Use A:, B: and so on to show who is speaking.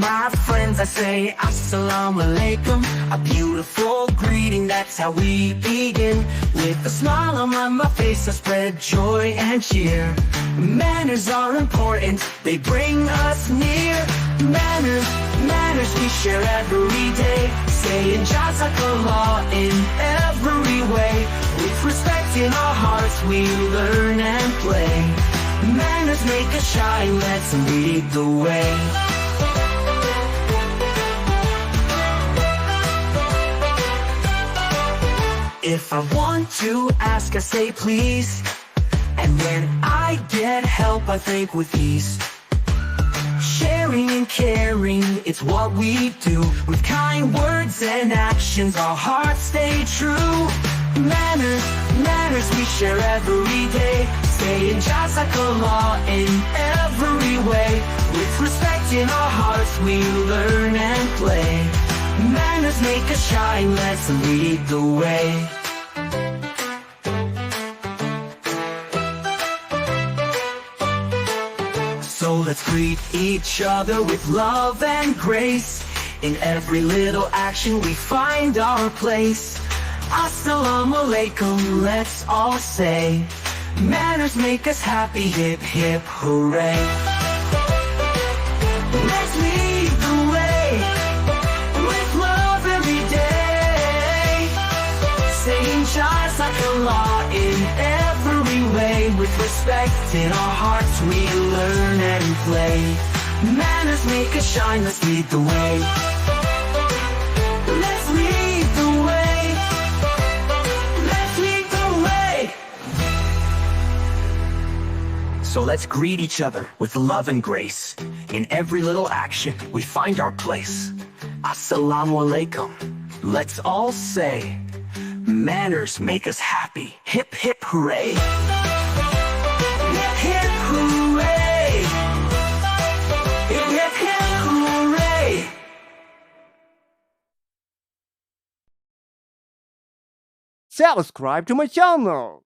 A: my friends, I say Asslam.o.Alaikum, a beautiful greeting, that's how we begin. With a smile on my face, I spread joy and cheer. Manners are important, they bring us near. Manners we share every day, saying Jazakallah in every way. With respect in our hearts, we learn and play. Manners make us shine, let's lead the way. If I want to ask, I say please, and when I get help, I thank with ease. Sharing and caring, it's what we do. With kind words and actions, our hearts stay true. Manners we share every day, saying Jazakallah in every way. With respect in our hearts, we learn and play. Manners make us shine, let's lead the way. So let's greet each other with love and grace. In every little action we find our place. Assalamu-alaikum, let's all say. Manners make us happy, hip hip hooray. Let's lead the way, with love every day, saying Jazakallah in every way. With respect in our hearts, we learn and play. Manners make us shine, let's lead the way. Let's lead the way. Let's lead the way. So let's greet each other with love and grace. In every little action, we find our place. Assalamu-alaikum, let's all say. Manners make us happy, hip hip hooray. Hip hip hooray. Hip hip hip hooray.
B: Subscribe to my channel.